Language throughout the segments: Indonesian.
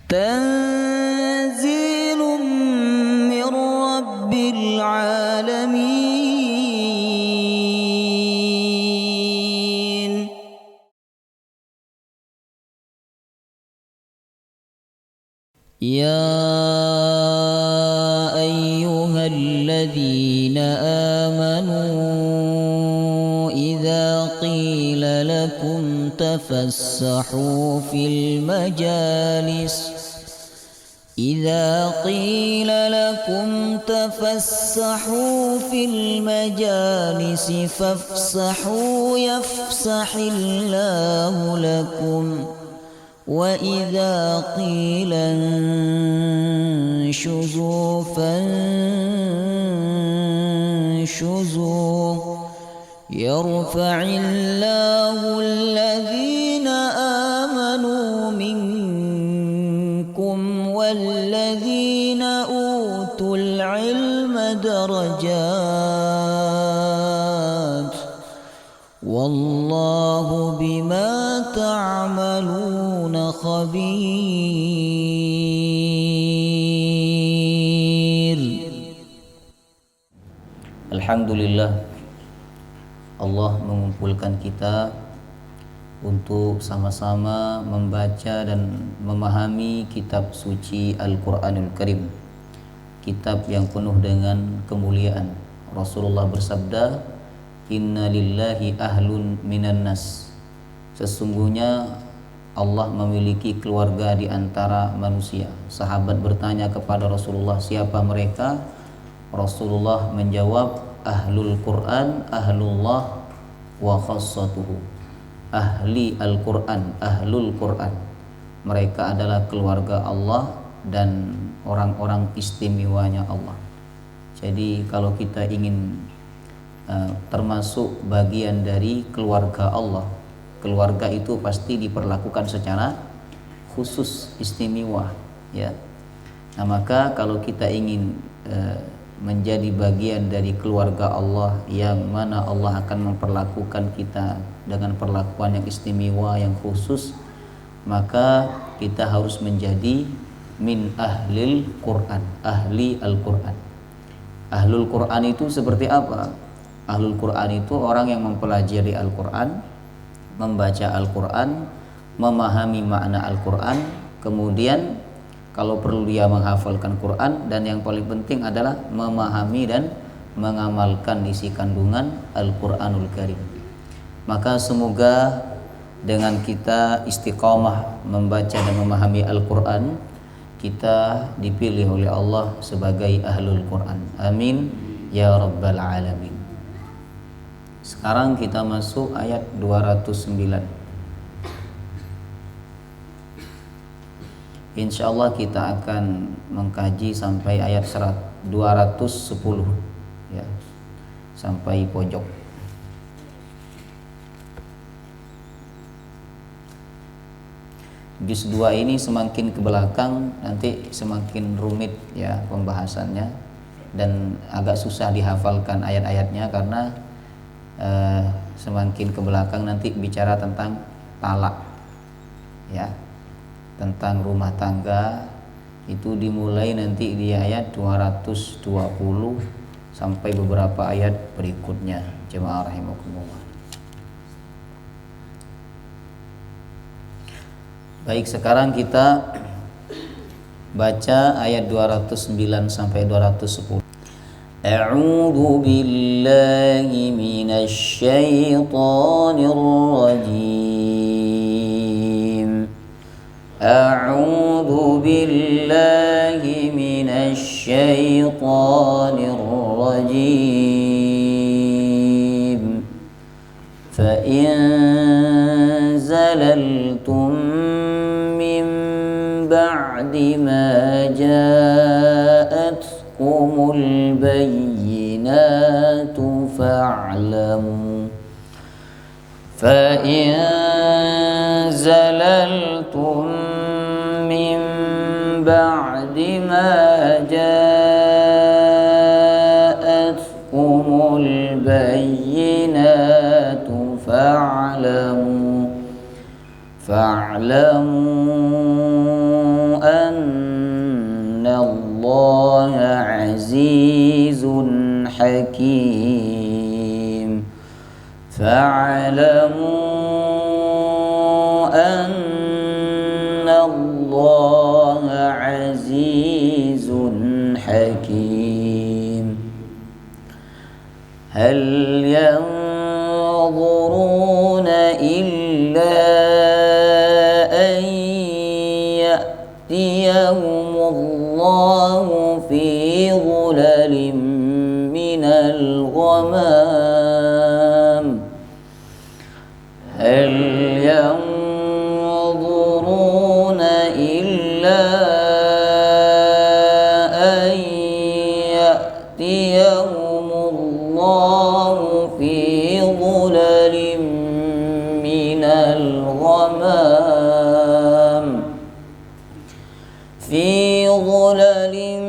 تنزيل من رب العالمين. يا أيها الذين آمنوا إذا قيل لكم تفسحوا في المجالس فافسحوا يفسح الله لكم، وإذا قيل انشزوا فانشزوا يرفع الله الذين آمنوا منكم والذين أوتوا العلم درجات، والله بما تعملون خبير. Alhamdulillah, Allah mengumpulkan kita untuk sama-sama membaca dan memahami kitab suci Al-Quranul Karim, kitab yang penuh dengan kemuliaan. Rasulullah bersabda, "Inna lillahi ahlun minan nas." Sesungguhnya Allah memiliki keluarga di antara manusia. Sahabat bertanya kepada Rasulullah, siapa mereka? Rasulullah menjawab, ahlul Quran, ahlullah wa khassatuhu. Ahli Al-Quran, ahlul Quran, mereka adalah keluarga Allah dan orang-orang istimewanya Allah. Jadi kalau kita ingin termasuk bagian dari keluarga Allah, keluarga itu pasti diperlakukan secara khusus, istimewa, ya. Nah, maka kalau kita ingin menjadi bagian dari keluarga Allah yang mana Allah akan memperlakukan kita dengan perlakuan yang istimewa, yang khusus, maka kita harus menjadi min ahlil Quran, ahli Al-Quran. Ahlul Quran itu seperti apa? Ahlul Quran itu orang yang mempelajari Al-Quran, membaca Al-Quran, memahami makna Al-Quran, kemudian kalau perlu dia menghafalkan Quran, dan yang paling penting adalah memahami dan mengamalkan isi kandungan Al-Quranul Karim. Maka semoga dengan kita istiqamah membaca dan memahami Al-Quran, kita dipilih oleh Allah sebagai ahlul Quran. Amin ya rabbal alamin. Sekarang kita masuk ayat 209. Insyaallah kita akan mengkaji sampai ayat 210, ya, sampai pojok. Juz 2 ini semakin ke belakang nanti semakin rumit, ya, pembahasannya, dan agak susah dihafalkan ayat-ayatnya karena semakin ke belakang nanti bicara tentang talak, ya, tentang rumah tangga. Itu dimulai nanti di ayat 220 sampai beberapa ayat berikutnya. Jemaah rahimakumullah. Baik, sekarang kita baca ayat 209 sampai 210. A'udzu billahi minasy syaithanir rajim. A'udzu billahi minasy syaithanir rajim. Fa in zalaltum min ba'di ma ja'atkumul bayyinatu fa'lamu fa in zalaltum min ba'di ma ja'atkumul bayyinatu fa'lamu Allaha azizun hakim. Fa'lamu anna Allaha azizun hakim. Hal yanzuruna illa an ya'tiyahumullahu fi dhulalin minal ghamam. Hal yanzuruna illa an ya'tiyahumullahu fi dhulalin minal ghamam. Fi dhulalin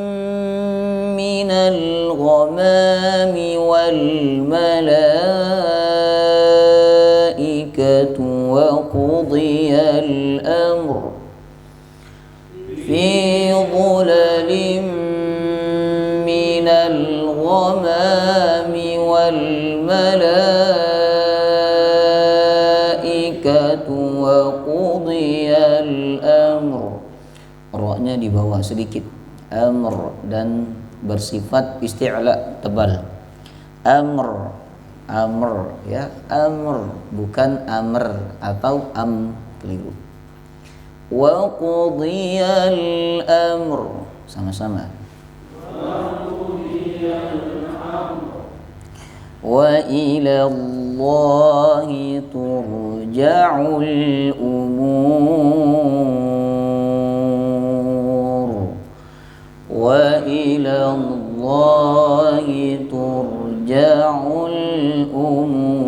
minal ghamami wal malaikatu wa qudiyal amr. Fi dhulalin minal ghamami wal malaikatu wa qudiyal amr. Ra-nya di bawah sedikit. Amr dan bersifat isti'la tebal. Amr, amr ya, amr bukan amr atau keliru. Wa qudiyal amr sama-sama. Wa ila Allahi turja'ul umur. Wa ila Allahi turja'ul umur.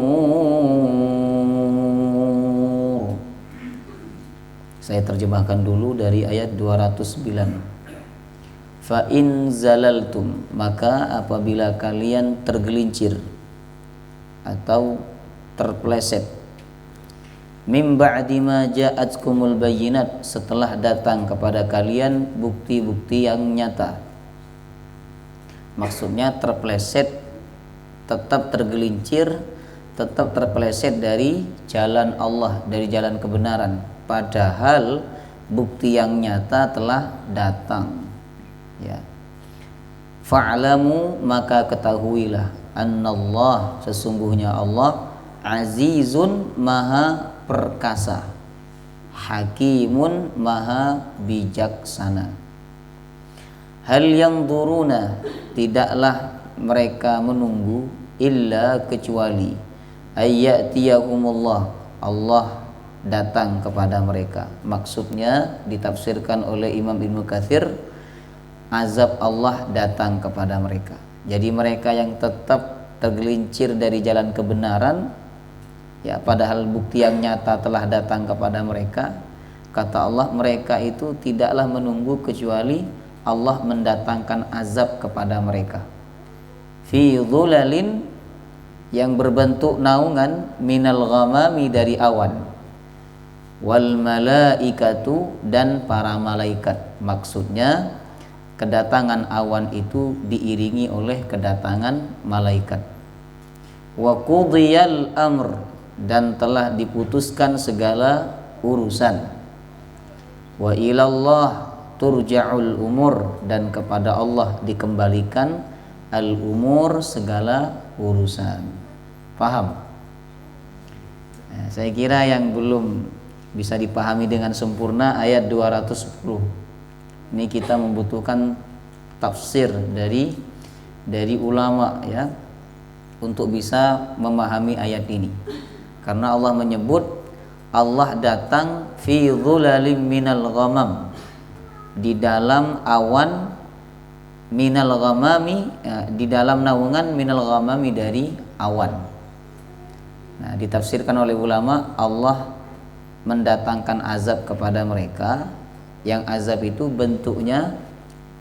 Saya terjemahkan dulu dari ayat 209. Fa in zalaltum, maka apabila kalian tergelincir atau terpeleset, mim ba'di ma ja'atkumul bayyinat, setelah datang kepada kalian bukti-bukti yang nyata. Maksudnya terpeleset, tetap tergelincir, tetap terpeleset dari jalan Allah, dari jalan kebenaran, padahal bukti yang nyata telah datang. Ya. Fa'lamu, maka ketahuilah, annallah, sesungguhnya Allah, azizun, maha perkasa, hakimun, maha bijaksana. Hal yanzuruna, tidaklah mereka menunggu, illa kecuali ayyatiyahumullah, Allah datang kepada mereka. Maksudnya ditafsirkan oleh Imam Ibnu Katsir, azab Allah datang kepada mereka. Jadi mereka yang tetap tergelincir dari jalan kebenaran, ya, padahal bukti yang nyata telah datang kepada mereka, kata Allah, mereka itu tidaklah menunggu kecuali Allah mendatangkan azab kepada mereka. Fi dhulalin, yang berbentuk naungan, minal ghamami, dari awan, wal malaikatu, dan para malaikat. Maksudnya kedatangan awan itu diiringi oleh kedatangan malaikat. Wa qudiyal amr, dan telah diputuskan segala urusan. Wa ilallah turja'ul umur, dan kepada Allah dikembalikan al umur, segala urusan. Paham? Nah, saya kira yang belum bisa dipahami dengan sempurna ayat 210. Ini kita membutuhkan tafsir dari ulama, ya, untuk bisa memahami ayat ini. Karena Allah menyebut Allah datang fi dhulalim minal ghamam, di dalam awan, minal ghamami, ya, di dalam naungan, minal ghamami, dari awan. Nah, ditafsirkan oleh ulama, Allah mendatangkan azab kepada mereka, yang azab itu bentuknya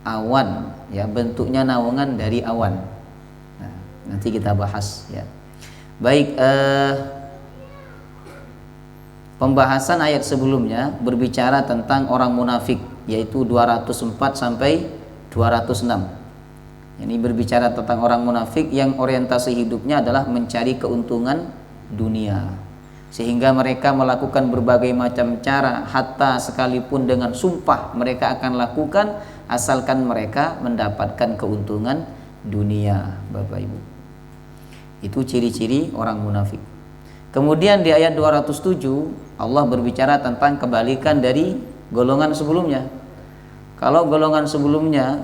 awan, ya, bentuknya naungan dari awan. Nah, nanti kita bahas, ya. Baik, pembahasan ayat sebelumnya berbicara tentang orang munafik, yaitu 204 sampai 206. Ini berbicara tentang orang munafik yang orientasi hidupnya adalah mencari keuntungan dunia, sehingga mereka melakukan berbagai macam cara, hatta sekalipun dengan sumpah mereka akan lakukan asalkan mereka mendapatkan keuntungan dunia. Bapak Ibu, itu ciri-ciri orang munafik. Kemudian di ayat 207 Allah berbicara tentang kebalikan dari golongan sebelumnya. Kalau golongan sebelumnya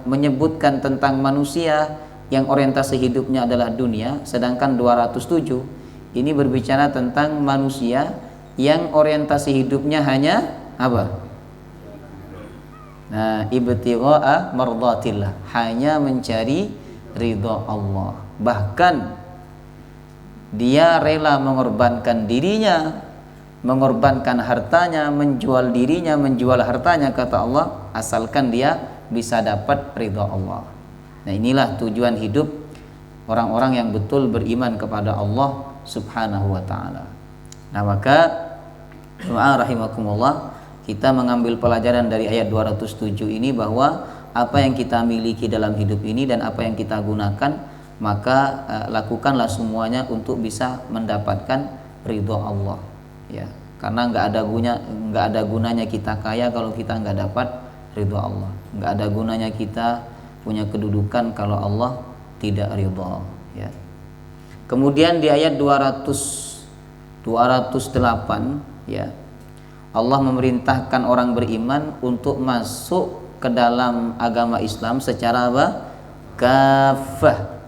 menyebutkan tentang manusia yang orientasi hidupnya adalah dunia, sedangkan 207 ini berbicara tentang manusia yang orientasi hidupnya hanya apa? Nah, ibtigha'a mardatillah, hanya mencari ridha Allah. Bahkan dia rela mengorbankan dirinya, mengorbankan hartanya, menjual dirinya, menjual hartanya, kata Allah, asalkan dia bisa dapat ridha Allah. Nah, inilah tujuan hidup orang-orang yang betul beriman kepada Allah Subhanahu wa ta'ala. Nah, maka rahimakumullah, kita mengambil pelajaran dari ayat 207 ini bahwa apa yang kita miliki dalam hidup ini dan apa yang kita gunakan, maka lakukanlah semuanya untuk bisa mendapatkan ridha Allah, ya. Karena nggak ada gunanya kita kaya kalau kita nggak dapat ridha Allah. Nggak ada gunanya kita punya kedudukan kalau Allah tidak ridha, ya. Kemudian di ayat 208, ya, Allah memerintahkan orang beriman untuk masuk ke dalam agama Islam secara apa? Kafah.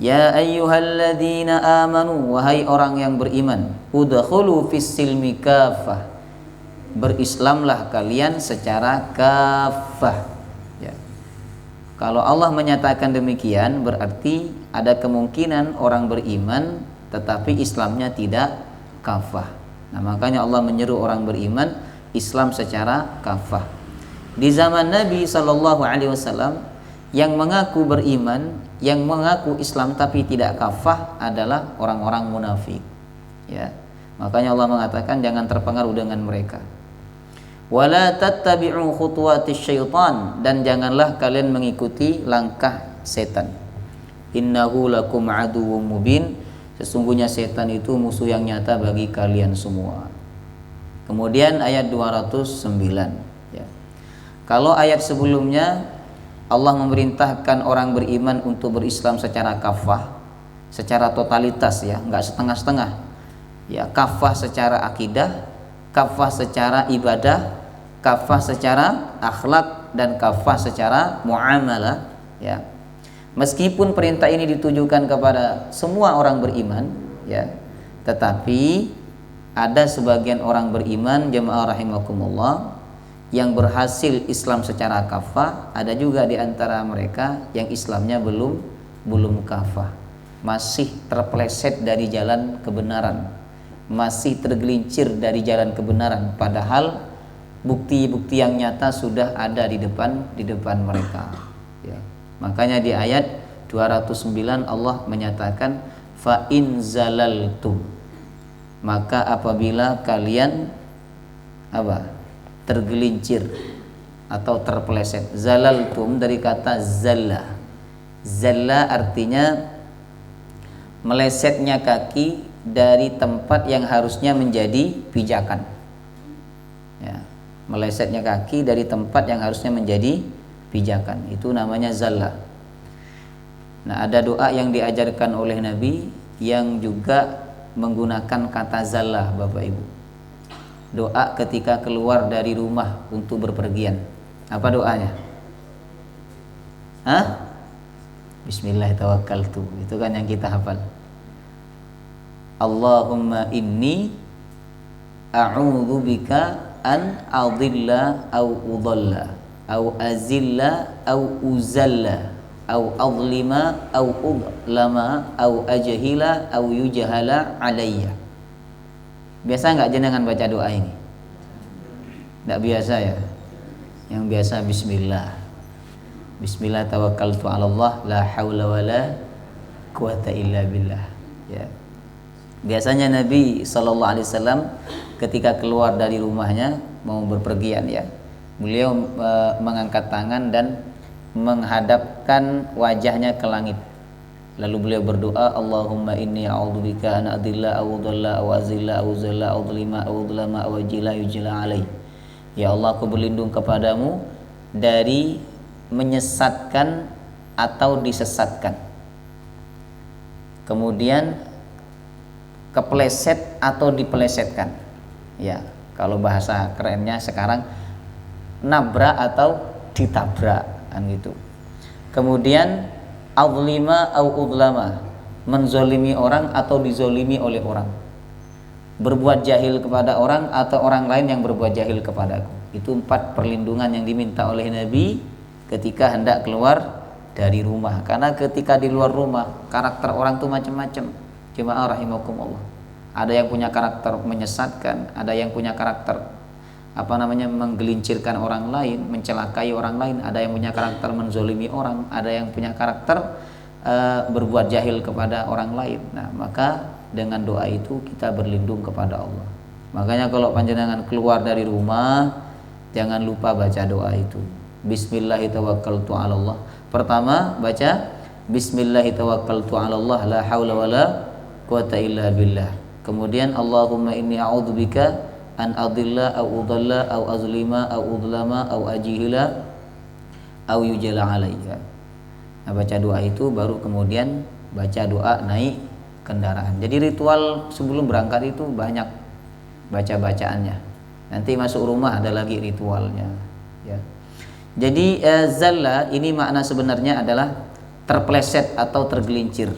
Ya ayyuhalladzina amanu, wahai orang yang beriman, udkhulu fis silmi kafah, berislamlah kalian secara kafah, ya. Kalau Allah menyatakan demikian, berarti ada kemungkinan orang beriman tetapi Islamnya tidak kafah. Nah, makanya Allah menyeru orang beriman Islam secara kafah. Di zaman Nabi SAW, yang mengaku beriman, yang mengaku Islam tapi tidak kafah adalah orang-orang munafik, ya. Makanya Allah mengatakan jangan terpengaruh dengan mereka. Wala tattabi'u khutuwatis syaitan, dan janganlah kalian mengikuti langkah setan. Innahu lakum aduwwum mubin, sesungguhnya setan itu musuh yang nyata bagi kalian semua. Kemudian ayat 209, ya. Kalau ayat sebelumnya Allah memerintahkan orang beriman untuk berislam secara kafah, secara totalitas, ya, enggak setengah-setengah, ya. Kafah secara akidah, kafah secara ibadah, kafah secara akhlak, dan kafah secara muamalah, ya. Meskipun perintah ini ditujukan kepada semua orang beriman, ya, tetapi ada sebagian orang beriman, jemaah rahimakumullah, yang berhasil Islam secara kafah. Ada juga di antara mereka yang Islamnya belum kafah, masih terpeleset dari jalan kebenaran, masih tergelincir dari jalan kebenaran, padahal bukti-bukti yang nyata sudah ada di depan mereka, ya. Makanya di ayat 209 Allah menyatakan fa in zalaltum, maka apabila kalian apa? Tergelincir atau terpeleset. Zalaltum dari kata zalla. Zalla artinya melesetnya kaki dari tempat yang harusnya menjadi pijakan, ya. Melesetnya kaki dari tempat yang harusnya menjadi pijakan, itu namanya zalla. Nah, ada doa yang diajarkan oleh Nabi yang juga menggunakan kata zalla, Bapak Ibu. Doa ketika keluar dari rumah untuk berpergian. Apa doanya? Bismillahirrahmanirrahim. Itu kan yang kita hafal. Allahumma inni a'udzubika an adilla au udalla au azilla au uzalla au adlima au udlama au ajhila au yujhala alayya. Biasa nggak jenengan baca doa ini? Nggak biasa, ya. Yang biasa bismillah. Bismillah tawakkaltu 'ala Allah la haula wala quwata illa billah, ya. Biasanya Nabi SAW ketika keluar dari rumahnya mau berpergian, ya, Beliau mengangkat tangan dan menghadapkan wajahnya ke langit. Lalu beliau berdoa, Allahumma inni a'udzubika an adilla aw dhalla aw azilla aw zalla aw dhlima aw dhlama aw ajila yujla alai. Ya Allah, aku berlindung kepadamu dari menyesatkan atau disesatkan. Kemudian kepleset atau dipelesetkan. Ya, kalau bahasa kerennya sekarang nabrak atau ditabrak kan gitu. Kemudian azlima au udlama, menzolimi orang atau dizolimi oleh orang, berbuat jahil kepada orang atau orang lain yang berbuat jahil kepadaku. Itu 4 perlindungan yang diminta oleh Nabi ketika hendak keluar dari rumah. Karena ketika di luar rumah karakter orang itu macam-macam. Jemaah rahimakumullah. Ada yang punya karakter menyesatkan, ada yang punya karakter menggelincirkan orang lain, mencelakai orang lain, ada yang punya karakter menzolimi orang, ada yang punya karakter berbuat jahil kepada orang lain. Nah, maka dengan doa itu kita berlindung kepada Allah. Makanya kalau panjenengan keluar dari rumah, jangan lupa baca doa itu. Bismillahirrahmanirrahim. Pertama baca Bismillahirrahmanirrahim, la haula wala quwata illa billah. Kemudian Allahumma inni a'udzubika an adilla au udalla au azlima au udlama au ajihila au yujala alayya. Nah, baca doa itu baru kemudian baca doa naik kendaraan. Jadi ritual sebelum berangkat itu banyak baca-bacaannya. Nanti masuk rumah ada lagi ritualnya, ya. Jadi zalla ini makna sebenarnya adalah terpleset atau tergelincir.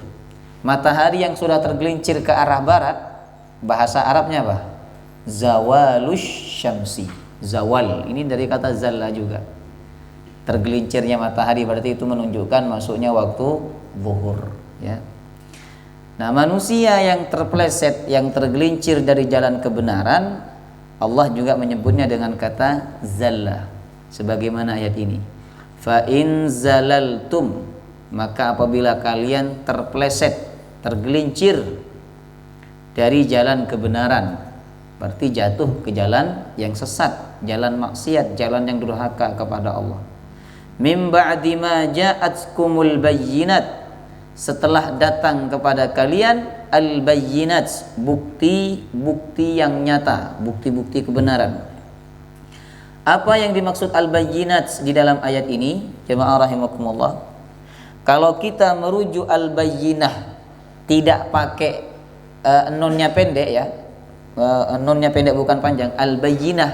Matahari yang sudah tergelincir ke arah barat, bahasa Arabnya apa? Zawalus syamsi. Zawal ini dari kata zalla juga. Tergelincirnya matahari berarti itu menunjukkan masuknya waktu zuhur, ya. Nah, manusia yang terpleset, yang tergelincir dari jalan kebenaran, Allah juga menyebutnya dengan kata zalla. Sebagaimana ayat ini. Fa in zalaltum, maka apabila kalian terpleset, tergelincir dari jalan kebenaran, berarti jatuh ke jalan yang sesat, jalan maksiat, jalan yang durhaka kepada Allah. Mim ba'di ma ja'atkumul bayyinat, setelah datang kepada kalian al-bayyinat, bukti-bukti yang nyata, bukti-bukti kebenaran. Apa yang dimaksud al-bayyinat di dalam ayat ini? Jemaah rahimakumullah. Kalau kita merujuk al-bayyinah tidak pakai nunnya pendek, ya. Nunnya pendek bukan panjang. Al-bayyinah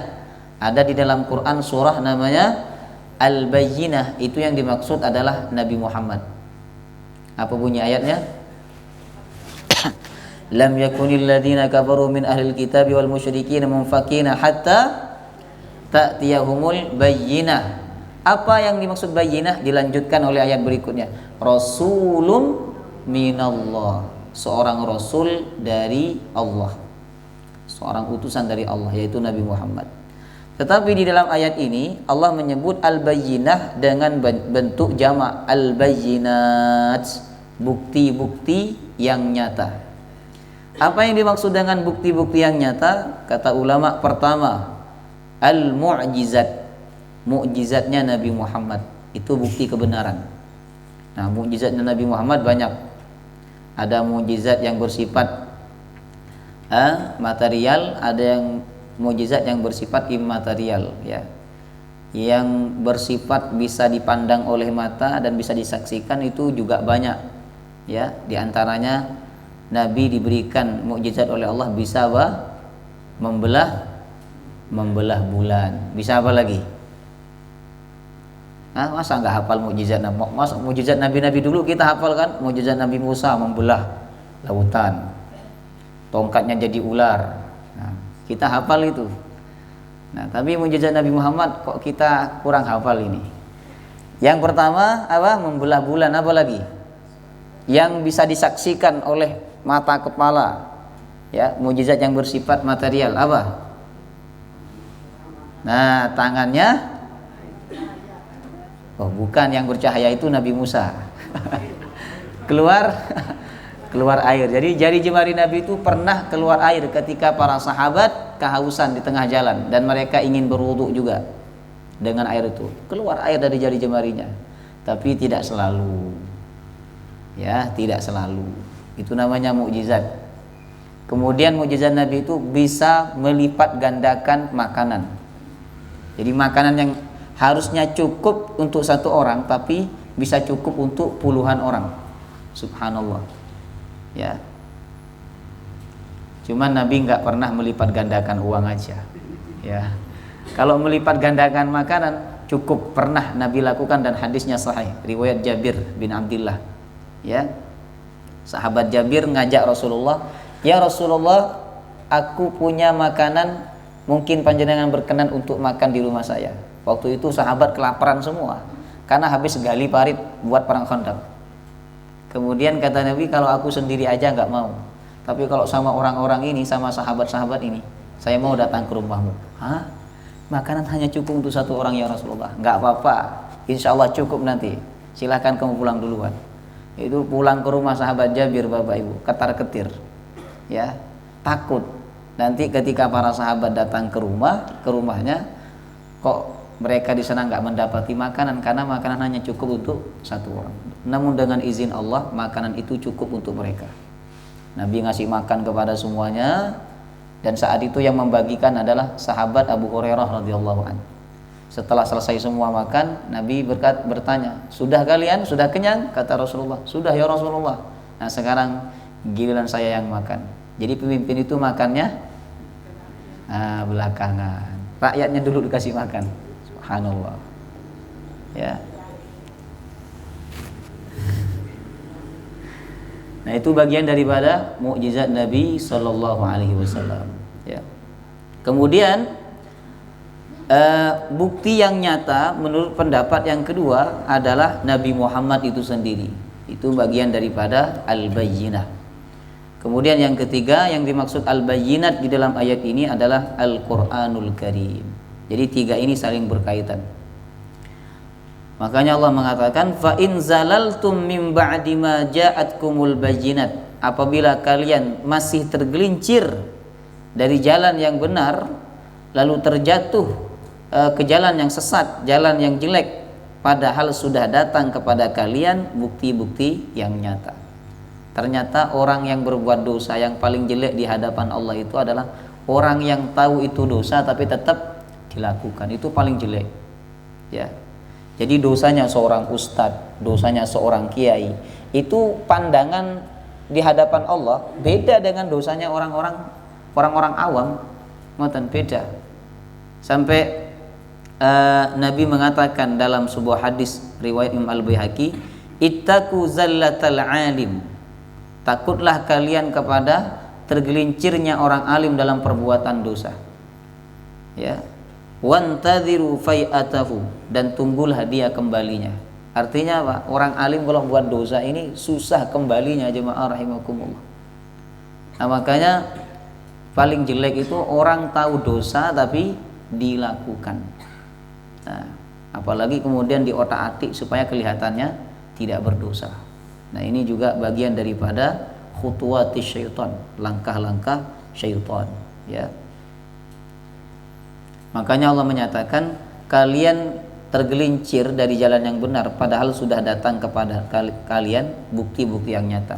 ada di dalam Quran surah namanya Al-Bayyinah. Itu yang dimaksud adalah Nabi Muhammad. Apa bunyi ayatnya? Lam yakunil ladzina kafaru min ahlil kitabi wal musyrikin munfakina hatta ta'tiyahumul bayyinah. Apa yang dimaksud bayyinah dilanjutkan oleh ayat berikutnya. Rasulun minallah, seorang rasul dari Allah, seorang utusan dari Allah, yaitu Nabi Muhammad. Tetapi di dalam ayat ini Allah menyebut al-bayyinah dengan bentuk jamak, al-bayyinat, bukti-bukti yang nyata. Apa yang dimaksud dengan bukti-bukti yang nyata? Kata ulama, pertama, al-mu'jizat, mukjizatnya Nabi Muhammad, itu bukti kebenaran. Nah, mukjizatnya Nabi Muhammad banyak. Ada mukjizat yang bersifat material, ada yang mukjizat yang bersifat immaterial, ya, yang bersifat bisa dipandang oleh mata dan bisa disaksikan, itu juga banyak, ya. Di antaranya Nabi diberikan mukjizat oleh Allah bisa membelah bulan. Bisa apa lagi? Masa nggak hafal mukjizat? Masa mukjizat Nabi-Nabi dulu kita hafal kan? Mukjizat Nabi Musa membelah lautan, tongkatnya jadi ular. Nah, kita hafal itu. Nah, tapi mukjizat Nabi Muhammad kok kita kurang hafal ini. Yang pertama apa? Membelah bulan. Apa lagi? Yang bisa disaksikan oleh mata kepala, ya, mukjizat yang bersifat material. Apa? Nah, tangannya, oh bukan, yang bercahaya itu Nabi Musa. keluar air. Jadi jari jemari Nabi itu pernah keluar air ketika para sahabat kehausan di tengah jalan dan mereka ingin berwudu juga. dengan air itu, keluar air dari jari jemarinya. Tapi tidak selalu, ya, tidak selalu. Itu namanya mukjizat. Kemudian mukjizat Nabi itu bisa melipat gandakan makanan. Jadi makanan yang harusnya cukup untuk satu orang, tapi bisa cukup untuk puluhan orang. Subhanallah. Ya. Cuman Nabi nggak pernah melipat gandakan uang aja. Ya. Kalau melipat gandakan makanan cukup pernah Nabi lakukan dan hadisnya sahih. Riwayat Jabir bin Abdullah. Ya. Sahabat Jabir ngajak Rasulullah, "Ya Rasulullah, aku punya makanan, mungkin panjenengan berkenan untuk makan di rumah saya." Waktu itu sahabat kelaparan semua karena habis gali parit buat perang Khandaq. Kemudian kata Nabi, "Kalau aku sendiri aja nggak mau. Tapi kalau sama orang-orang ini, sama sahabat-sahabat ini, saya mau datang ke rumahmu." "Hah? Makanan hanya cukup untuk satu orang ya Rasulullah." "Nggak apa-apa, insya Allah cukup nanti. Silahkan kamu pulang duluan." Itu pulang ke rumah sahabat Jabir, Bapak Ibu, ketar-ketir, ya, takut nanti ketika para sahabat datang ke rumahnya, kok mereka di sana nggak mendapati makanan karena makanan hanya cukup untuk satu orang. Namun dengan izin Allah, makanan itu cukup untuk mereka. Nabi ngasih makan kepada semuanya, dan saat itu yang membagikan adalah sahabat Abu Hurairah radhiyallahu anhu. Setelah selesai semua makan, Nabi bertanya, "Sudah kalian? Sudah kenyang?" Kata Rasulullah, "Sudah ya Rasulullah." Nah sekarang giliran saya yang makan. Jadi pemimpin itu makannya belakangan. Rakyatnya dulu dikasih makan. Subhanallah. Ya. Nah itu bagian daripada mukjizat Nabi Sallallahu Alaihi Wasallam. Ya. Kemudian bukti yang nyata menurut pendapat yang kedua adalah Nabi Muhammad itu sendiri. Itu bagian daripada al-bayyinah. Kemudian yang ketiga yang dimaksud al-bayyinat di dalam ayat ini adalah Al-Qur'anul Karim. Jadi tiga ini saling berkaitan. Makanya Allah mengatakan, "Fa in zalaltum min ba'di ma ja'atkumul bayyinat." Apabila kalian masih tergelincir dari jalan yang benar lalu terjatuh ke jalan yang sesat, jalan yang jelek, padahal sudah datang kepada kalian bukti-bukti yang nyata. Ternyata orang yang berbuat dosa yang paling jelek di hadapan Allah itu adalah orang yang tahu itu dosa tapi tetap dilakukan. Itu paling jelek. Ya. Jadi dosanya seorang ustadz, dosanya seorang kiai, itu pandangan di hadapan Allah beda dengan dosanya orang-orang awam. Ngoten beda. Sampai Nabi mengatakan dalam sebuah hadis riwayat Imam Al-Baihaqi, "Ittaqu zallatal alim." Takutlah kalian kepada tergelincirnya orang alim dalam perbuatan dosa. Ya. Wantadhiru fai'atahu, dan tunggulah dia kembalinya. Artinya apa? Orang alim kalau buat dosa ini susah kembalinya, jemaah rahimakumullah. Nah, makanya paling jelek itu orang tahu dosa tapi dilakukan. Nah, apalagi kemudian diotak-atik supaya kelihatannya tidak berdosa. Nah, ini juga bagian daripada khutuwatis syaitan, langkah-langkah syaitan, ya. Makanya Allah menyatakan kalian tergelincir dari jalan yang benar padahal sudah datang kepada kalian bukti-bukti yang nyata.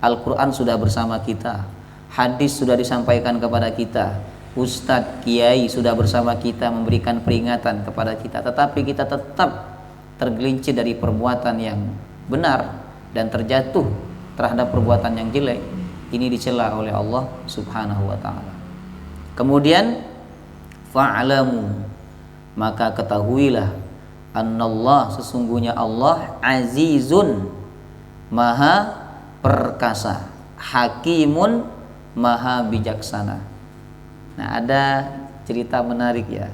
Al-Quran sudah bersama kita, hadis sudah disampaikan kepada kita, ustadz, kiai sudah bersama kita memberikan peringatan kepada kita, tetapi kita tetap tergelincir dari perbuatan yang benar dan terjatuh terhadap perbuatan yang jelek. Ini dicela oleh Allah Subhanahu wa ta'ala. Kemudian fa'lamu, maka ketahuilah, annallah, sesungguhnya Allah azizun, maha perkasa, hakimun, maha bijaksana. Nah, ada cerita menarik ya.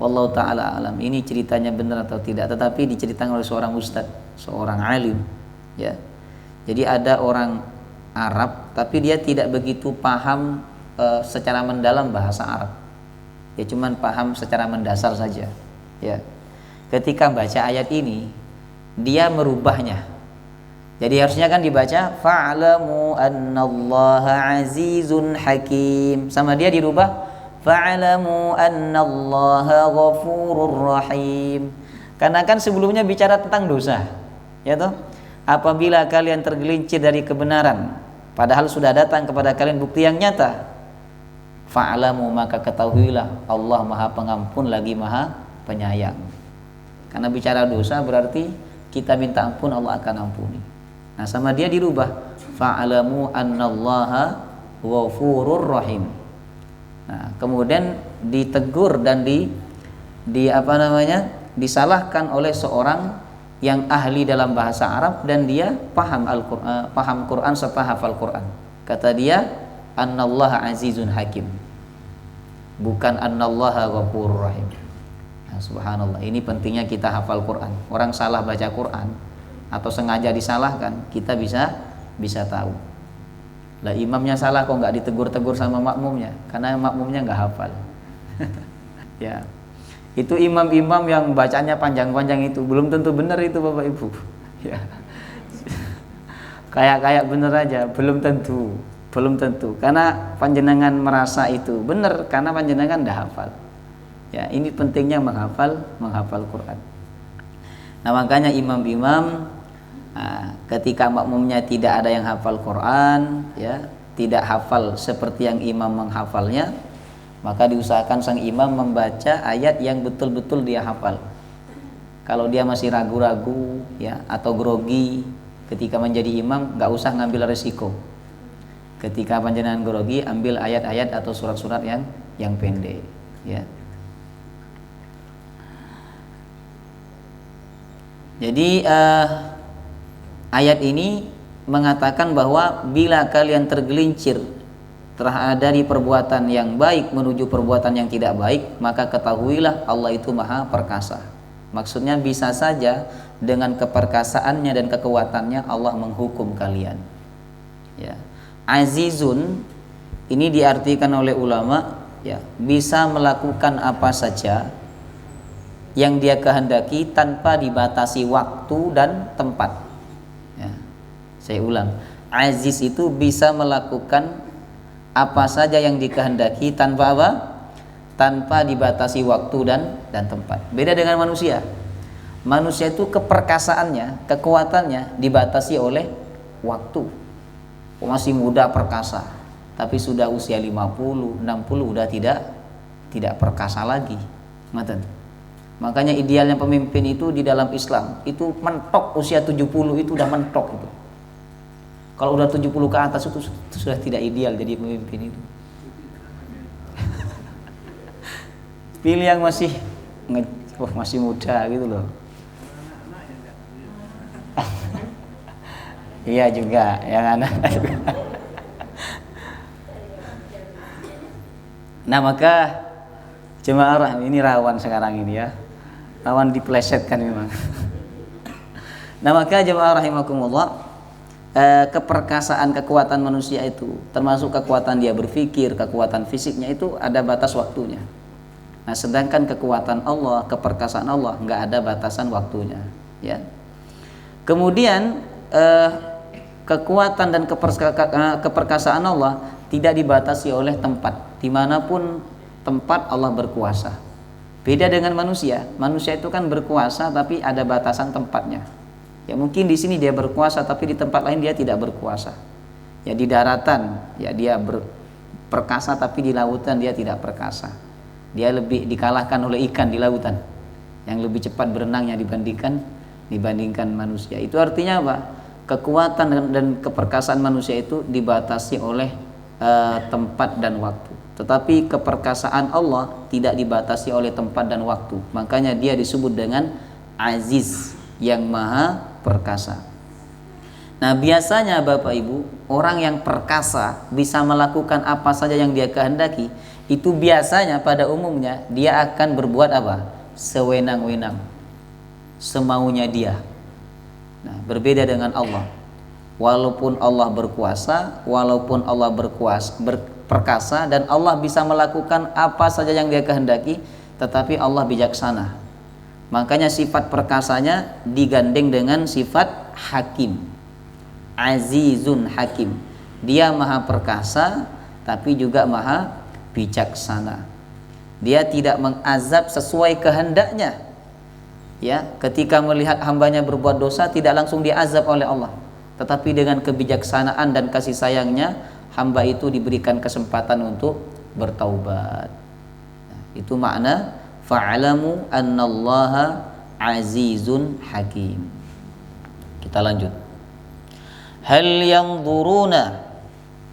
Wallahu ta'ala alam, ini ceritanya benar atau tidak, tetapi diceritakan oleh seorang ustadz, seorang alim, ya. Jadi ada orang Arab tapi dia tidak begitu paham secara mendalam bahasa Arab. Dia cuma paham secara mendasar saja, ya. Ketika baca ayat ini dia merubahnya. Jadi harusnya kan dibaca fa'lamu annallaha azizun hakim, sama dia dirubah fa'lamu annallaha ghafurur rahim. Karena kan sebelumnya bicara tentang dosa, ya toh? Apabila kalian tergelincir dari kebenaran, padahal sudah datang kepada kalian bukti yang nyata, fa'lamu, maka ketahuilah Allah Maha Pengampun lagi Maha Penyayang. Karena bicara dosa berarti kita minta ampun, Allah akan ampuni. Nah, sama dia dirubah, fa'lamu annallaha ghafurur rahim. Nah, kemudian ditegur dan disalahkan oleh seorang yang ahli dalam bahasa Arab dan dia paham Al-Qur'an, paham Quran serta hafal Quran. Kata dia, annallaha azizun hakim, bukan annallaha ghafurur rahim. Nah, subhanallah, ini pentingnya kita hafal Quran. Orang salah baca Quran atau sengaja disalahkan, kita bisa tahu. Lah, imamnya salah kok nggak ditegur-tegur sama makmumnya, karena makmumnya nggak hafal. Ya, itu imam-imam yang bacanya panjang-panjang itu belum tentu benar itu Bapak Ibu. Ya, kayak bener aja, belum tentu. Karena panjenengan merasa itu benar karena panjenengan dah hafal. Ya, ini pentingnya menghafal Quran. Nah, makanya imam-imam ketika makmumnya tidak ada yang hafal Quran, ya, tidak hafal seperti yang imam menghafalnya, maka diusahakan sang imam membaca ayat yang betul-betul dia hafal. Kalau dia masih ragu-ragu, ya, atau grogi ketika menjadi imam, nggak usah ngambil resiko. Ketika panjenengan grogi, ambil ayat-ayat atau surat-surat yang pendek, ya. Jadi ayat ini mengatakan bahwa bila kalian tergelincir dari perbuatan yang baik menuju perbuatan yang tidak baik, maka ketahuilah Allah itu Maha Perkasa. Maksudnya bisa saja dengan keperkasaannya dan kekuatannya Allah menghukum kalian. Ya. Azizun ini diartikan oleh ulama, ya, bisa melakukan apa saja yang dia kehendaki tanpa dibatasi waktu dan tempat. Ya. Saya ulang, aziz itu bisa melakukan apa saja yang dikehendaki tanpa apa? Tanpa dibatasi waktu dan tempat. Beda dengan manusia. Manusia itu keperkasaannya, kekuatannya dibatasi oleh waktu. Masih muda perkasa, tapi sudah usia 50, 60 udah tidak perkasa lagi. Ngoten. Makanya idealnya pemimpin itu di dalam Islam itu mentok usia 70 itu udah mentok itu. Kalau udah 70 ke atas itu sudah tidak ideal jadi pemimpin itu. Pilih yang masih muda gitu loh. Iya juga, yang anak juga. Nah, maka jemaah ini rawan sekarang ini, ya. Rawan diplesetkan memang. Nah, maka jemaah rahimakumullah, keperkasaan kekuatan manusia itu termasuk kekuatan dia berpikir, kekuatan fisiknya itu ada batas waktunya. Nah, sedangkan kekuatan Allah, keperkasaan Allah nggak ada batasan waktunya, ya. Kemudian kekuatan dan keperkasaan Allah tidak dibatasi oleh tempat. Dimanapun tempat Allah berkuasa. Beda dengan manusia. Manusia itu kan berkuasa tapi ada batasan tempatnya. Ya, mungkin di sini dia berkuasa tapi di tempat lain dia tidak berkuasa. Ya, di daratan ya dia perkasa tapi di lautan dia tidak perkasa. Dia lebih dikalahkan oleh ikan di lautan yang lebih cepat berenangnya dibandingkan manusia. Itu artinya apa? Kekuatan dan keperkasaan manusia itu dibatasi oleh tempat dan waktu. Tetapi keperkasaan Allah tidak dibatasi oleh tempat dan waktu. Makanya dia disebut dengan Aziz, yang Maha Perkasa. Nah, biasanya Bapak Ibu, orang yang perkasa bisa melakukan apa saja yang dia kehendaki, itu biasanya pada umumnya dia akan berbuat apa? Sewenang-wenang, semaunya dia. Nah, berbeda dengan Allah. Walaupun Allah berkuasa, walaupun Allah perkasa dan Allah bisa melakukan apa saja yang dia kehendaki, tetapi Allah bijaksana. Makanya sifat perkasanya digandeng dengan sifat hakim. Azizun hakim. Dia maha perkasa tapi juga maha bijaksana. Dia tidak mengazab sesuai kehendaknya. Ya, ketika melihat hambanya berbuat dosa tidak langsung diazab oleh Allah, tetapi dengan kebijaksanaan dan kasih sayangnya hamba itu diberikan kesempatan untuk bertaubat. Nah, itu makna fa'alamu annallaha azizun hakim. Kita lanjut. Hal yanzuruna,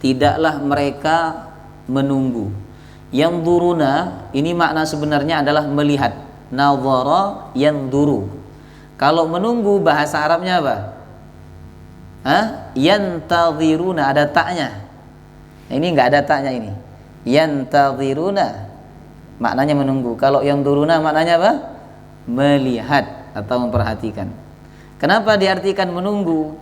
tidaklah mereka menunggu. Yanzuruna ini makna sebenarnya adalah melihat. Nadhara yanzuru. Kalau menunggu bahasa Arabnya apa? Yantaziruna, ada taknya. Ini enggak ada taknya ini. Yantaziruna maknanya menunggu. Kalau yanzuruna maknanya apa? Melihat atau memperhatikan. Kenapa diartikan menunggu?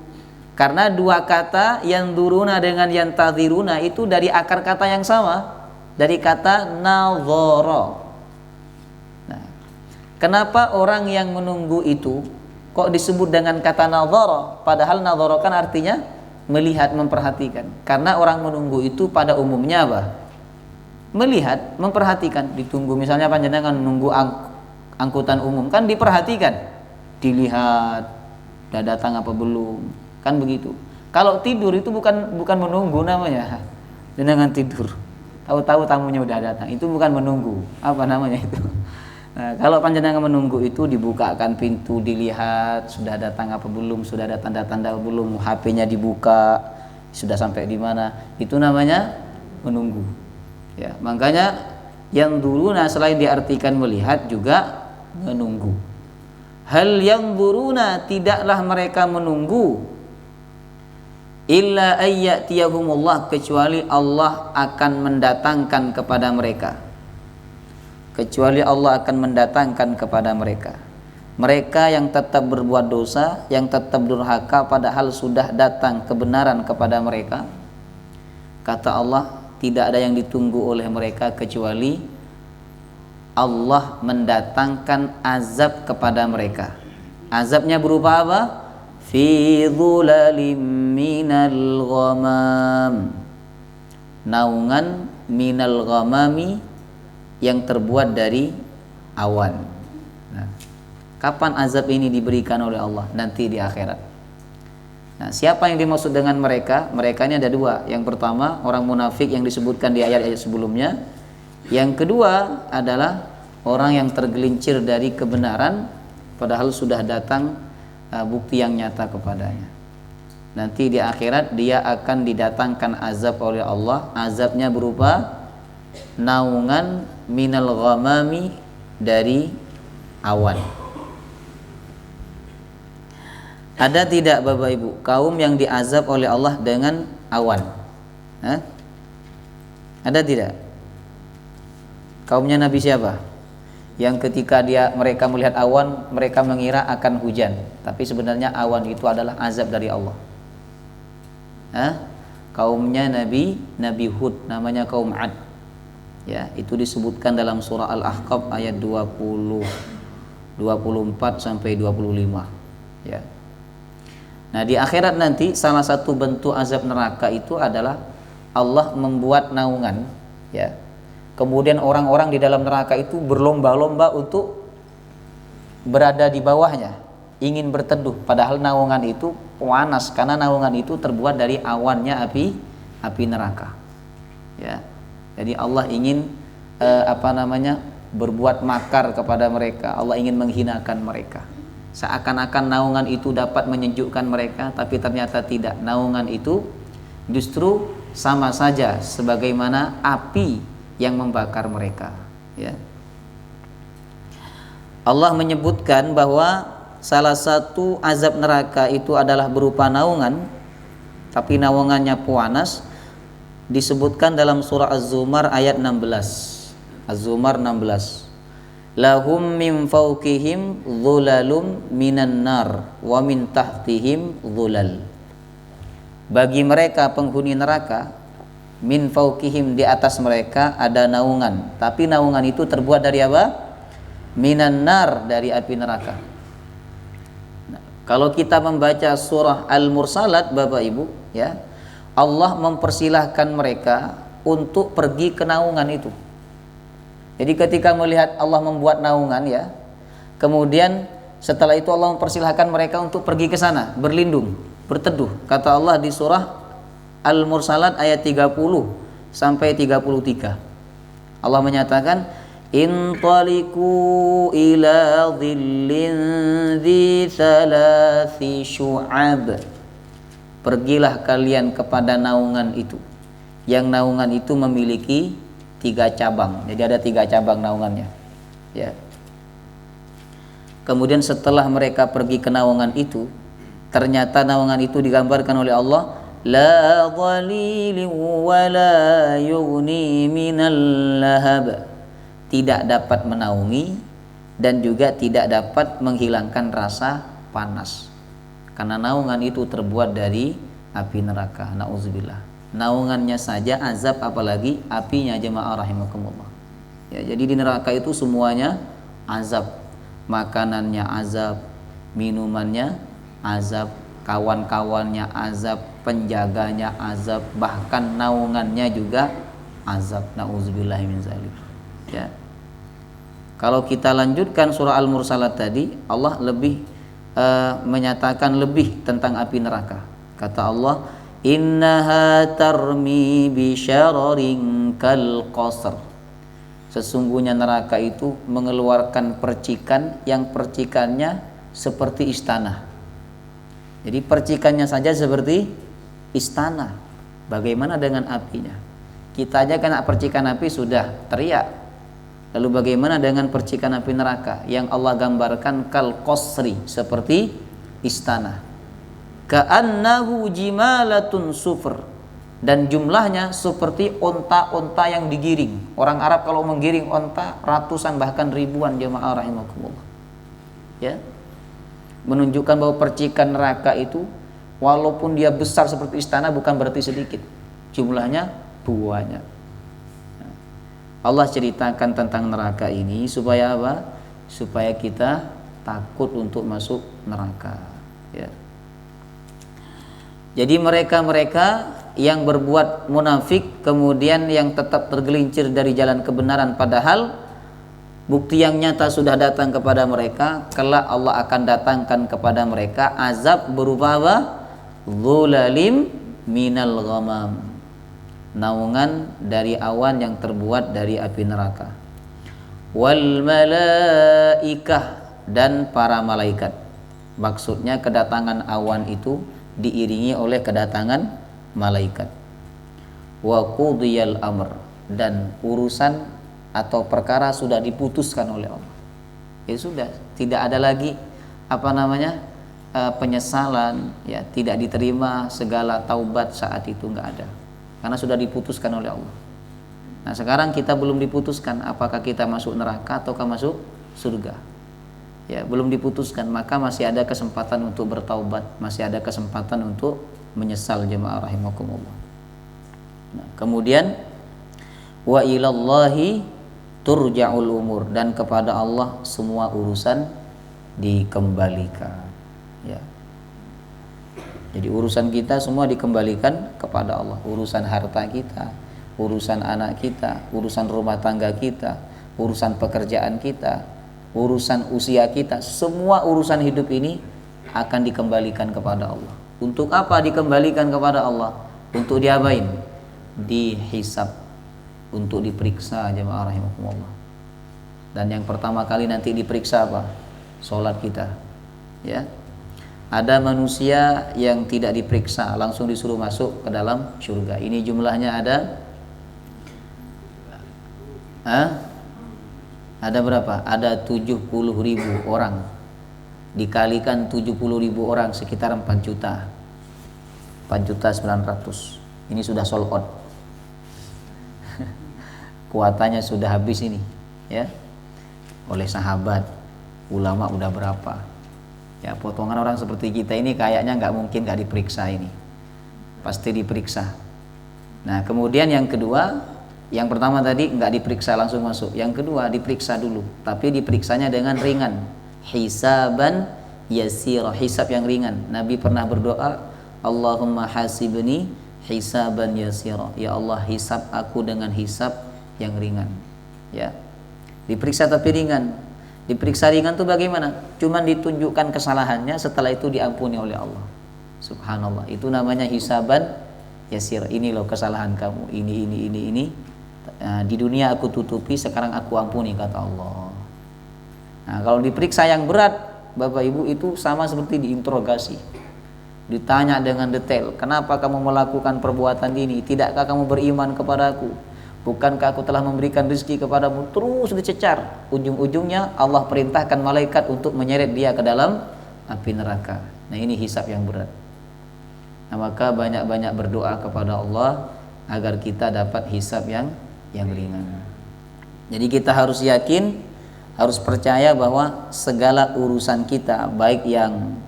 Karena dua kata yanzuruna dengan yantaziruna itu dari akar kata yang sama, dari kata nadhara. Nah, kenapa orang yang menunggu itu kok disebut dengan kata nadhara? Padahal nadhara kan artinya melihat, memperhatikan. Karena orang menunggu itu pada umumnya apa? Melihat, memperhatikan. Ditunggu misalnya panjenengan menunggu angkutan umum kan diperhatikan, dilihat udah datang apa belum, kan begitu. Kalau tidur itu bukan menunggu namanya, jenengan tidur tahu-tahu tamunya udah datang, itu bukan menunggu. Apa namanya itu? Nah, kalau panjenengan menunggu itu dibukakan pintu, dilihat sudah datang apa belum, sudah ada tanda-tanda belum, HP-nya dibuka, sudah sampai di mana, itu namanya menunggu. Ya, makanya yang dulu selain diartikan melihat juga menunggu. Hal yang buruna, tidaklah mereka menunggu illa ayyatiyahumullah, kecuali Allah akan mendatangkan kepada mereka. Kecuali Allah akan mendatangkan kepada mereka. Mereka yang tetap berbuat dosa, yang tetap durhaka padahal sudah datang kebenaran kepada mereka. Kata Allah, tidak ada yang ditunggu oleh mereka kecuali Allah mendatangkan azab kepada mereka. Azabnya berupa apa? Fi dhulalim minal ghamam, naungan minal ghamami, yang terbuat dari awan. Nah, kapan azab ini diberikan oleh Allah? Nanti di akhirat. Nah, siapa yang dimaksud dengan mereka? Mereka ini ada dua. Yang pertama orang munafik yang disebutkan di ayat-ayat sebelumnya. Yang kedua adalah orang yang tergelincir dari kebenaran padahal sudah datang bukti yang nyata kepadanya. Nanti di akhirat dia akan didatangkan azab oleh Allah. Azabnya berupa naungan minal ghamami, dari awan. Ada tidak Bapak Ibu kaum yang diazab oleh Allah dengan awan? Ada tidak? Kaumnya Nabi siapa? Yang ketika mereka melihat awan, mereka mengira akan hujan, tapi sebenarnya awan itu adalah azab dari Allah. Kaumnya Nabi Hud, namanya kaum Ad. Ya, itu disebutkan dalam surah Al-Ahqaf ayat 24 sampai 25. Ya. Nah, di akhirat nanti salah satu bentuk azab neraka itu adalah Allah membuat naungan, ya. Kemudian orang-orang di dalam neraka itu berlomba-lomba untuk berada di bawahnya, ingin berteduh, padahal naungan itu panas karena naungan itu terbuat dari awannya api neraka. Ya. Jadi Allah ingin berbuat makar kepada mereka. Allah ingin menghinakan mereka. Seakan-akan naungan itu dapat menyejukkan mereka, tapi ternyata tidak. Naungan itu justru sama saja sebagaimana api yang membakar mereka. Ya. Allah menyebutkan bahwa salah satu azab neraka itu adalah berupa naungan, tapi naungannya panas. Disebutkan dalam surah Az-Zumar ayat 16. Az-Zumar 16. Lahum min fawqihim dhulalum minan nar wa min tahtihim dhulal. Bagi mereka penghuni neraka, min fawqihim, di atas mereka ada naungan, tapi naungan itu terbuat dari apa? Minan nar, dari api neraka. Nah, kalau kita membaca surah Al-Mursalat Bapak Ibu, ya, Allah mempersilahkan mereka untuk pergi ke naungan itu. Jadi ketika melihat Allah membuat naungan ya, kemudian setelah itu Allah mempersilahkan mereka untuk pergi ke sana, berlindung, berteduh. Kata Allah di surah Al-Mursalat ayat 30 sampai 33. Allah menyatakan, intaliqu ila dhillin dhi thalathi syu'ab. Pergilah kalian kepada naungan itu, yang naungan itu memiliki 3 cabang. Jadi ada 3 cabang naungannya ya. Kemudian setelah mereka pergi ke naungan itu, ternyata naungan itu digambarkan oleh Allah, la dhalilin wa la yughni minal lahab. Tidak dapat menaungi dan juga tidak dapat menghilangkan rasa panas. Karena naungan itu terbuat dari api neraka. Nauzubillah. Naungannya saja azab, apalagi apinya, jemaah rahimakumullah. Ya, jadi di neraka itu semuanya azab. Makanannya azab, minumannya azab, kawan-kawannya azab, penjaganya azab, bahkan naungannya juga azab. Nauzubillah min zalik. Ya. Kalau kita lanjutkan surah Al-Mursalat tadi, Allah lebih menyatakan lebih tentang api neraka. Kata Allah, innaha tarmi bi syararin kal qasr. Sesungguhnya neraka itu mengeluarkan percikan yang percikannya seperti istana. Jadi percikannya saja seperti istana. Bagaimana dengan apinya? Kita aja kena percikan api sudah teriak. Lalu bagaimana dengan percikan api neraka yang Allah gambarkan kal qasri, seperti istana. Ka'annahu jimalatun sufr, dan jumlahnya seperti onta-onta yang digiring. Orang Arab kalau menggiring onta ratusan bahkan ribuan, jemaah rahimakumullah. Ya. Menunjukkan bahwa percikan neraka itu walaupun dia besar seperti istana bukan berarti sedikit. Jumlahnya banyak. Allah ceritakan tentang neraka ini supaya apa? Supaya kita takut untuk masuk neraka ya. Jadi mereka-mereka yang berbuat munafik kemudian yang tetap tergelincir dari jalan kebenaran, padahal bukti yang nyata sudah datang kepada mereka, kelak Allah akan datangkan kepada mereka azab berupa apa? Dhulalim minal ghamam, naungan dari awan yang terbuat dari api neraka. Wal malaikah, dan para malaikat. Maksudnya kedatangan awan itu diiringi oleh kedatangan malaikat. Wa qudiyal amr, dan urusan atau perkara sudah diputuskan oleh Allah. Ya sudah, tidak ada lagi penyesalan ya, tidak diterima segala taubat saat itu, enggak ada. Karena sudah diputuskan oleh Allah. Nah sekarang kita belum diputuskan apakah kita masuk neraka ataukah masuk surga. Ya belum diputuskan, maka masih ada kesempatan untuk bertaubat, masih ada kesempatan untuk menyesal, jemaah rahimakumullah. Nah, kemudian wa ilallahi turja'ul umur, dan kepada Allah semua urusan dikembalikan. Ya. Jadi urusan kita semua dikembalikan kepada Allah. Urusan harta kita, urusan anak kita, urusan rumah tangga kita, urusan pekerjaan kita, urusan usia kita, semua urusan hidup ini akan dikembalikan kepada Allah. Untuk apa dikembalikan kepada Allah? Untuk diapain? Dihisab, untuk diperiksa, jemaah rahimakumullah. Dan yang pertama kali nanti diperiksa apa? Salat kita. Ya. Ada manusia yang tidak diperiksa, langsung disuruh masuk ke dalam surga. Ini jumlahnya ada berapa? Ada 70.000 orang. Dikalikan 70.000 orang sekitar 4 juta. 4.900.000. Ini sudah sold out. Kuotanya sudah habis ini, ya. Oleh sahabat, ulama udah berapa? Ya potongan orang seperti kita ini kayaknya nggak mungkin nggak diperiksa ini, pasti diperiksa. Nah kemudian yang kedua, yang pertama tadi nggak diperiksa langsung masuk, yang kedua diperiksa dulu, tapi diperiksanya dengan ringan, hisaban yasira, hisab yang ringan. Nabi pernah berdoa, Allahumma hasibni hisaban yasira, ya Allah hisab aku dengan hisab yang ringan. Ya Diperiksa tapi ringan. Diperiksa ringan tuh bagaimana? Cuman ditunjukkan kesalahannya, setelah itu diampuni oleh Allah. Subhanallah. Itu namanya hisaban yasir. Ini loh kesalahan kamu. Ini. Nah, di dunia aku tutupi, sekarang aku ampuni, kata Allah. Nah, kalau diperiksa yang berat, Bapak Ibu, itu sama seperti diinterogasi. Ditanya dengan detail, kenapa kamu melakukan perbuatan ini? Tidakkah kamu beriman kepadaku? Bukankah aku telah memberikan rezeki kepadamu? Terus dicecar. Ujung-ujungnya Allah perintahkan malaikat untuk menyeret dia ke dalam api neraka. Nah, ini hisab yang berat. Nah, maka banyak-banyak berdoa kepada Allah agar kita dapat hisab yang ringan. Jadi kita harus yakin, harus percaya bahwa segala urusan kita, baik yang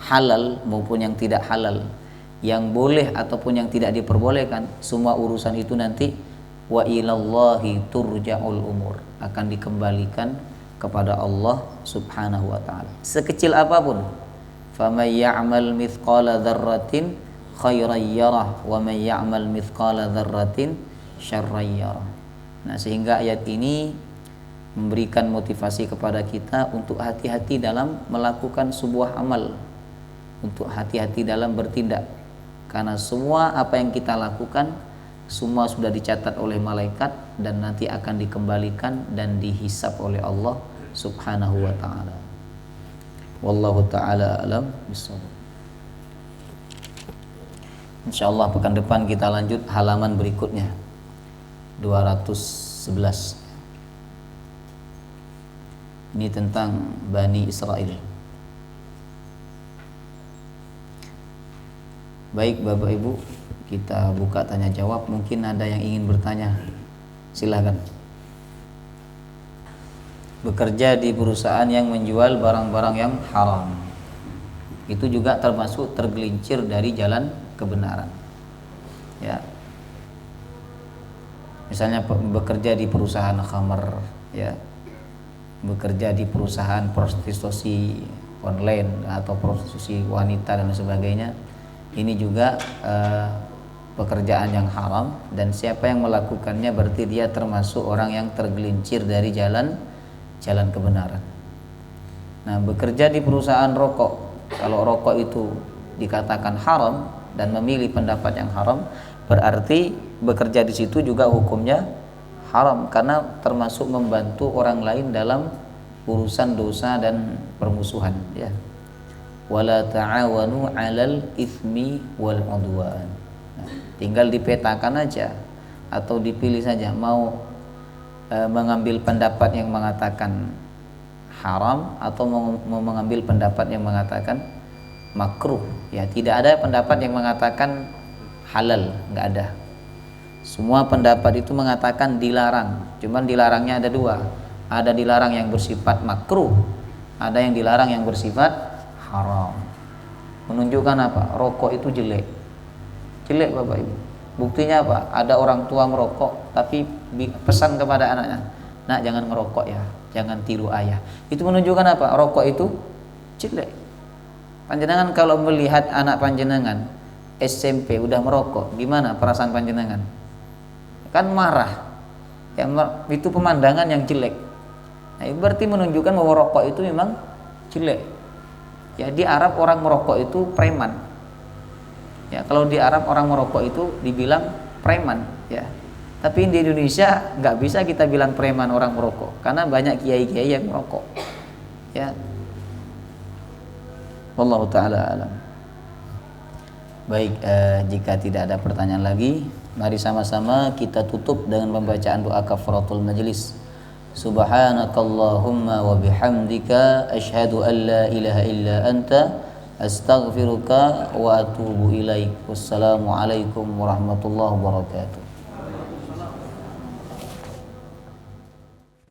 halal maupun yang tidak halal, yang boleh ataupun yang tidak diperbolehkan, semua urusan itu nanti wa ilallahi turja'ul umur, akan dikembalikan kepada Allah Subhanahu wa taala. Sekecil apapun, faman ya'mal mithqala dzarratin khairan yarah wa man ya'mal mithqala dzarratin syarran yarah. Nah, sehingga ayat ini memberikan motivasi kepada kita untuk hati-hati dalam melakukan sebuah amal, untuk hati-hati dalam bertindak, karena semua apa yang kita lakukan semua sudah dicatat oleh malaikat dan nanti akan dikembalikan dan dihisab oleh Allah Subhanahu wa taala. Wallahu taala alam bissawab. Insyaallah pekan depan kita lanjut halaman berikutnya 211. Ini tentang Bani Israel. Baik Bapak Ibu, kita buka tanya jawab. Mungkin ada yang ingin bertanya, silahkan. Bekerja di perusahaan yang menjual barang-barang yang haram, itu juga termasuk tergelincir dari jalan kebenaran. Ya, misalnya bekerja di perusahaan khamar, ya, bekerja di perusahaan prostitusi online atau prostitusi wanita dan sebagainya. Ini juga pekerjaan yang haram, dan siapa yang melakukannya berarti dia termasuk orang yang tergelincir dari jalan kebenaran. Nah, bekerja di perusahaan rokok, kalau rokok itu dikatakan haram dan memilih pendapat yang haram, berarti bekerja di situ juga hukumnya haram, karena termasuk membantu orang lain dalam urusan dosa dan permusuhan, ya. Wala ta'awanu 'alal itsmi wal 'udwan. Nah, tinggal dipetakan aja atau dipilih saja, mau mengambil pendapat yang mengatakan haram atau mau mengambil pendapat yang mengatakan makruh. Ya, tidak ada pendapat yang mengatakan halal, enggak ada. Semua pendapat itu mengatakan dilarang. Cuman dilarangnya ada dua. Ada dilarang yang bersifat makruh, ada yang dilarang yang bersifat haram. Menunjukkan apa? Rokok itu jelek Bapak Ibu. Buktinya apa? Ada orang tua merokok tapi pesan kepada anaknya, nak jangan ngerokok ya, jangan tiru ayah. Itu menunjukkan apa? Rokok itu jelek. Panjenengan kalau melihat anak panjenengan SMP udah merokok, gimana perasaan panjenengan? Kan marah. Ya, itu pemandangan yang jelek. Nah, berarti menunjukkan bahwa rokok itu memang jelek. Ya, di Arab orang merokok itu preman. Ya, kalau di Arab orang merokok itu dibilang preman, ya. Tapi di Indonesia nggak bisa kita bilang preman orang merokok, karena banyak kiai-kiai yang merokok. Ya. Wallahu taala alam. Baik, jika tidak ada pertanyaan lagi, mari sama-sama kita tutup dengan pembacaan doa kafaratul majlis. Subhanakallahumma wa bihamdika asyhadu an la ilaha illa anta astaghfiruka wa atubu ilaik. Wassalamu alaikum warahmatullahi wabarakatuh.